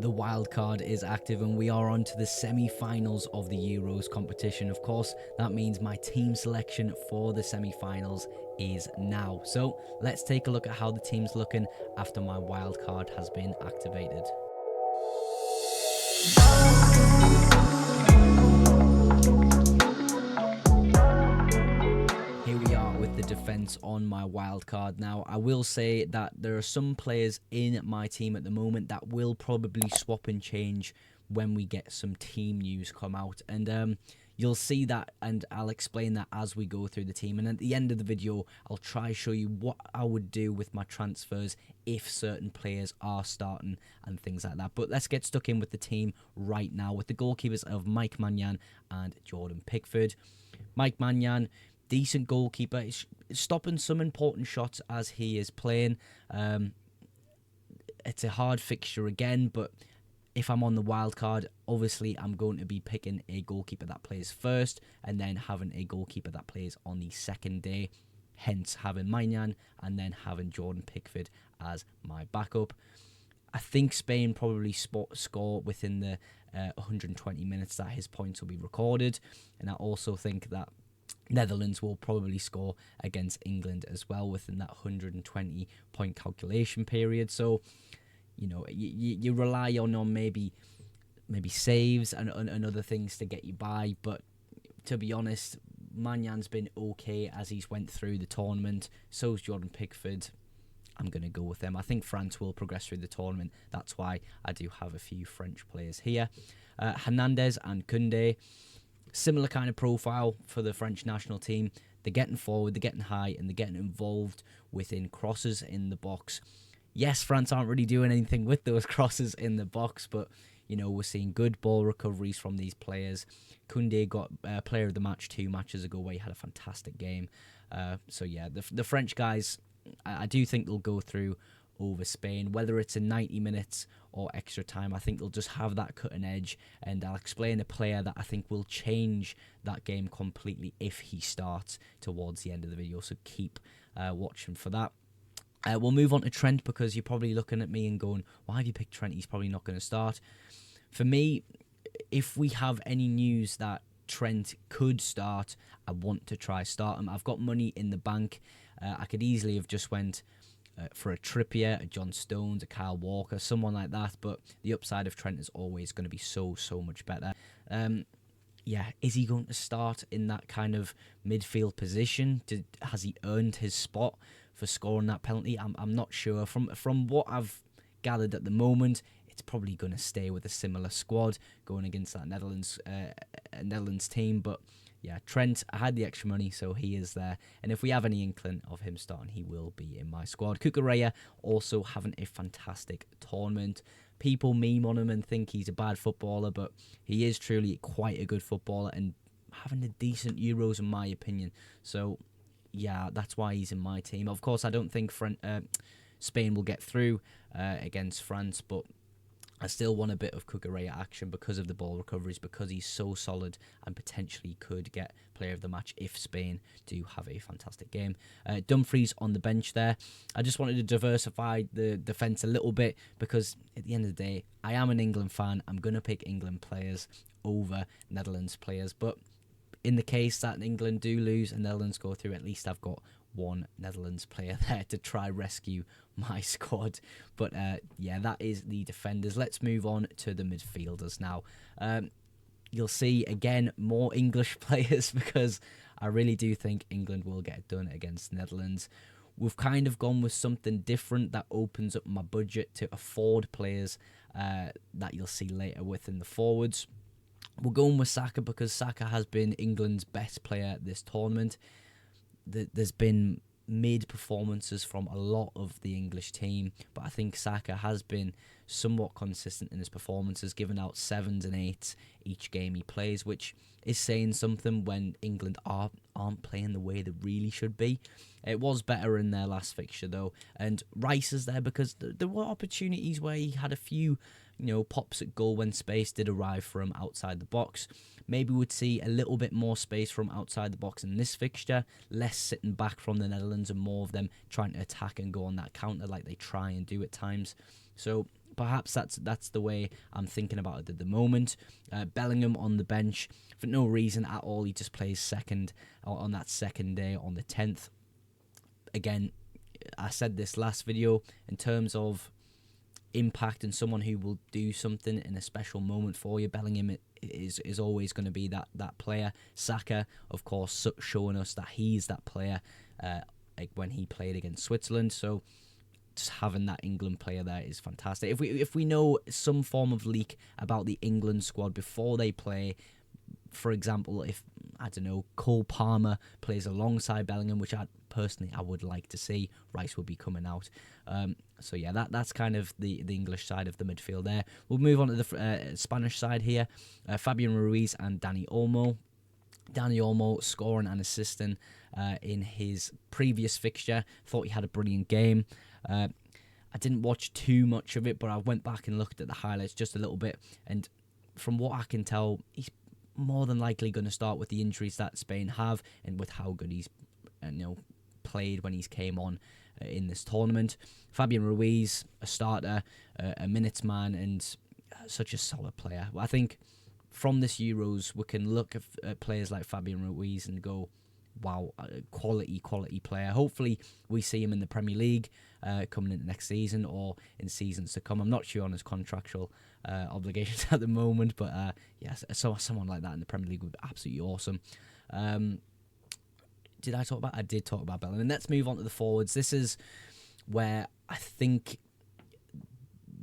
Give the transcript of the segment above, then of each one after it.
The wildcard is active and we are on to the semi-finals of the Euros competition. Of course, that means my team selection for the semi-finals is now. So let's take a look at how the team's looking after my wildcard has been activated. Here we are with the defense on my wildcard. Now, I will say that there are some players in my team at the moment that will probably swap and change when we get some team news come out. And you'll see that, and I'll explain that as we go through the team. And at the end of the video, I'll try to show you what I would do with my transfers if certain players are starting and things like that. But let's get stuck in with the team right now with the goalkeepers of Mike Maignan and Jordan Pickford. Mike Maignan, decent goalkeeper. He's stopping some important shots as he is playing. It's a hard fixture again, but if I'm on the wild card, obviously I'm going to be picking a goalkeeper that plays first and then having a goalkeeper that plays on the second day. Hence having Maignan and then having Jordan Pickford as my backup. I think Spain probably score within the 120 minutes that his points will be recorded. And I also think that Netherlands will probably score against England as well within that 120 point calculation period. So, you know, you rely on maybe saves and other things to get you by. But to be honest, Magnan's been okay as he's went through the tournament. So's Jordan Pickford. I'm going to go with them. I think France will progress through the tournament. That's why I do have a few French players here. Hernandez and Koundé. Similar kind of profile for the French national team. They're getting forward, they're getting high, and they're getting involved within crosses in the box. Yes, France aren't really doing anything with those crosses in the box, but, you know, we're seeing good ball recoveries from these players. Koundé got player of the match 2 matches ago where he had a fantastic game. So, yeah, the French guys, I do think they'll go through over Spain, whether it's in 90 minutes or extra time. I think they'll just have that cutting edge, and I'll explain a player that I think will change that game completely if he starts towards the end of the video, so keep watching for that. We'll move on to Trent, because you're probably looking at me and going, why have you picked Trent? He's probably not going to start. For me, if we have any news that Trent could start, I want to try start him. I've got money in the bank. I could easily have just went for a Trippier, a John Stones, a Kyle Walker, someone like that, but the upside of Trent is always going to be so much better. Yeah, is he going to start in that kind of midfield position? Has he earned his spot for scoring that penalty? I'm not sure. From what I've gathered at the moment, it's probably going to stay with a similar squad going against that Netherlands team, but yeah, Trent, I had the extra money, so he is there. And if we have any inkling of him starting, he will be in my squad. Cucurella also having a fantastic tournament. People meme on him and think he's a bad footballer, but he is truly quite a good footballer and having a decent Euros in my opinion. So, yeah, that's why he's in my team. Of course, I don't think Spain will get through against France, but I still want a bit of Cucurella action because of the ball recoveries, because he's so solid and potentially could get player of the match if Spain do have a fantastic game. Dumfries on the bench there. I just wanted to diversify the defence a little bit because at the end of the day, I am an England fan. I'm going to pick England players over Netherlands players. But in the case that England do lose and Netherlands go through, at least I've got one Netherlands player there to try rescue my squad. But yeah, that is the defenders. Let's move on to the midfielders now. You'll see again more English players because I really do think England will get it done against Netherlands. We've kind of gone with something different that opens up my budget to afford players that you'll see later within the forwards. We're going with Saka because Saka has been England's best player this tournament. There's been mid performances from a lot of the English team, but I think Saka has been somewhat consistent in his performances, giving out 7s and 8s each game he plays, which is saying something when England aren't playing the way they really should be. It was better in their last fixture though, and Rice is there because there were opportunities where he had a few, pops at goal when space did arrive for him outside the box. Maybe we'd see a little bit more space from outside the box in this fixture, less sitting back from the Netherlands and more of them trying to attack and go on that counter like they try and do at times. So perhaps that's the way I'm thinking about it at the moment. Bellingham on the bench for no reason at all. He just plays second on that second day on the 10th. Again, I said this last video, in terms of impact and someone who will do something in a special moment for you, Bellingham is always going to be that player. Saka, of course, showing us that he's that player like when he played against Switzerland. So just having that England player there is fantastic. If we know some form of leak about the England squad before they play, for example, if, I don't know, Cole Palmer plays alongside Bellingham, which I would like to see, Rice will be coming out. So yeah, that's kind of the English side of the midfield there. We'll move on to the Spanish side here. Fabian Ruiz and Dani Olmo. Dani Olmo scoring and assisting in his previous fixture. Thought he had a brilliant game. I didn't watch too much of it, but I went back and looked at the highlights just a little bit, and from what I can tell, he's more than likely going to start with the injuries that Spain have, and with how good he's played when he's came on in this tournament. Fabian Ruiz, a starter, a minutes man, and such a solid player. I think from this Euros, we can look at players like Fabian Ruiz and go, wow, quality player. Hopefully we see him in the Premier League coming into next season or in seasons to come. I'm not sure on his contractual obligations at the moment, but yes, someone like that in the Premier League would be absolutely awesome. Did I talk about? I did talk about Bellingham. And let's move on to the forwards. This is where I think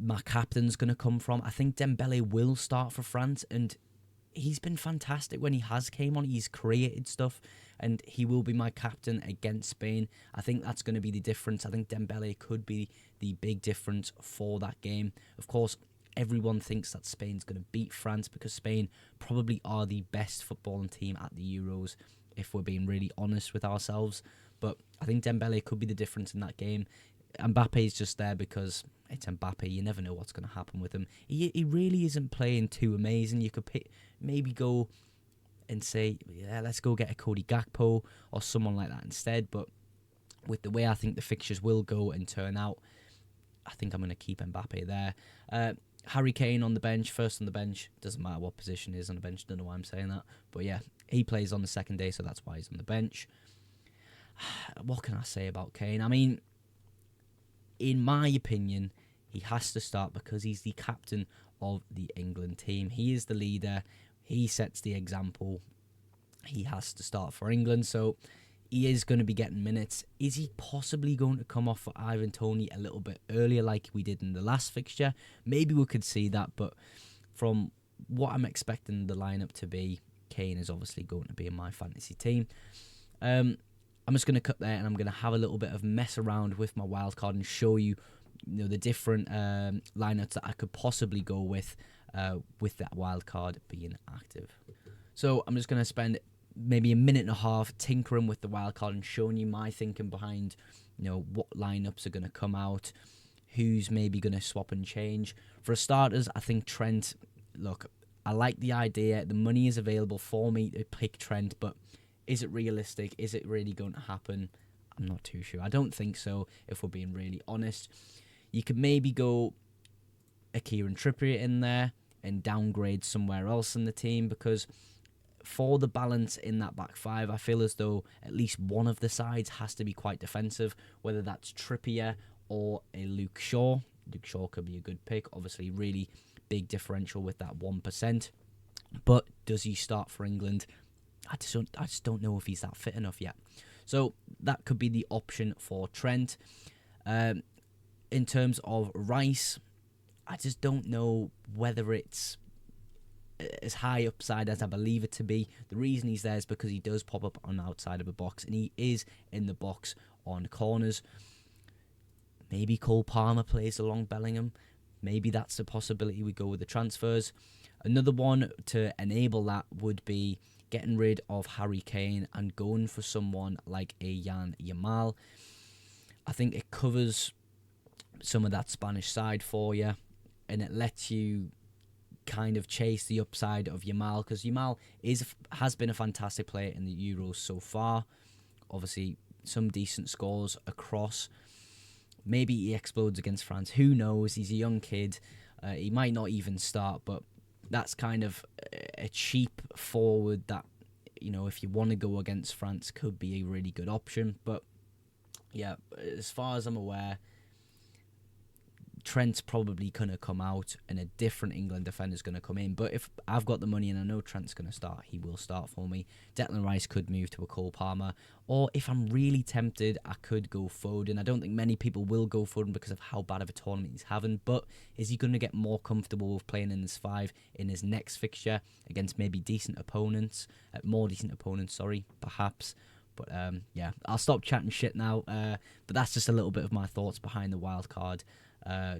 my captain's going to come from. I think Dembele will start for France, and he's been fantastic when he has came on. He's created stuff, and he will be my captain against Spain. I think that's going to be the difference. I think Dembele could be the big difference for that game. Of course, everyone thinks that Spain's going to beat France because Spain probably are the best footballing team at the Euros, if we're being really honest with ourselves. But I think Dembele could be the difference in that game. Mbappe is just there because it's Mbappe. You never know what's going to happen with him. He really isn't playing too amazing. You could maybe go and say, yeah, let's go get a Cody Gakpo or someone like that instead. But with the way I think the fixtures will go and turn out, I think I'm going to keep Mbappe there. Harry Kane on the bench, first on the bench. Doesn't matter what position he is on the bench. Don't know why I'm saying that. But yeah, he plays on the second day, so that's why he's on the bench. What can I say about Kane? I mean, in my opinion, he has to start because he's the captain of the England team. He is the leader. He sets the example. He has to start for England, so he is going to be getting minutes. Is he possibly going to come off for Ivan Toney a little bit earlier like we did in the last fixture? Maybe we could see that, but from what I'm expecting the lineup to be, Kane is obviously going to be in my fantasy team. I'm just going to cut there, and I'm going to have a little bit of mess around with my wildcard and show you, the different lineups that I could possibly go with that wildcard being active. So I'm just going to spend maybe a minute and a half tinkering with the wildcard and showing you my thinking behind, what lineups are going to come out, who's maybe going to swap and change. For starters, I think Trent. Look, I like the idea. The money is available for me to pick Trent, but is it realistic? Is it really going to happen? I'm not too sure. I don't think so, if we're being really honest. You could maybe go a Kieran Trippier in there and downgrade somewhere else in the team, because for the balance in that back five, I feel as though at least one of the sides has to be quite defensive, whether that's Trippier or a Luke Shaw. Luke Shaw could be a good pick. Obviously, really big differential with that 1%. But does he start for England? I just don't know if he's that fit enough yet. So that could be the option for Trent. In terms of Rice, I just don't know whether it's as high upside as I believe it to be. The reason he's there is because he does pop up on the outside of the box, and he is in the box on corners. Maybe Cole Palmer plays along Bellingham. Maybe that's a possibility we go with the transfers. Another one to enable that would be getting rid of Harry Kane and going for someone like a Jan Yamal. I think it covers some of that Spanish side for you, and it lets you kind of chase the upside of Yamal, because Yamal has been a fantastic player in the Euros so far. Obviously, some decent scores across. Maybe he explodes against France. Who knows? He's a young kid. He might not even start, but that's kind of a cheap forward that, if you want to go against France, could be a really good option. But yeah, as far as I'm aware, Trent's probably going to come out and a different England defender's going to come in. But if I've got the money and I know Trent's going to start, he will start for me. Declan Rice could move to a Cole Palmer. Or if I'm really tempted, I could go Foden. I don't think many people will go Foden because of how bad of a tournament he's having. But is he going to get more comfortable with playing in this 5 in his next fixture against maybe decent opponents? More decent opponents, sorry, perhaps. But yeah, I'll stop chatting shit now. But that's just a little bit of my thoughts behind the wild card.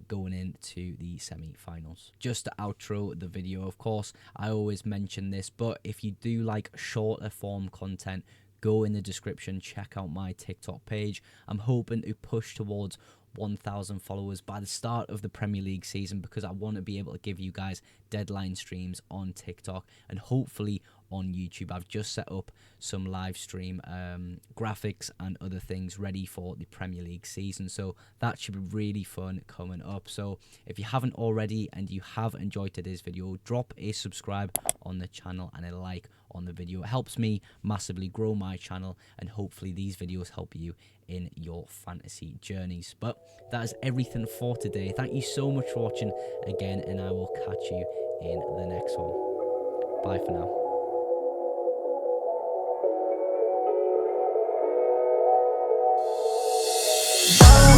Going into the semi-finals. Just to outro the video, of course, I always mention this, but if you do like shorter form content, go in the description, check out my TikTok page. I'm hoping to push towards 1,000 followers by the start of the Premier League season, because I want to be able to give you guys deadline streams on TikTok and hopefully on YouTube. I've just set up some live stream graphics and other things ready for the Premier League season, so that should be really fun coming up. So if you haven't already and you have enjoyed today's video, drop a subscribe on the channel and a like on the video. It helps me massively grow my channel, and hopefully these videos help you in your fantasy journeys. But that is everything for today. Thank you so much for watching again, and I will catch you in the next one. Bye for now. Oh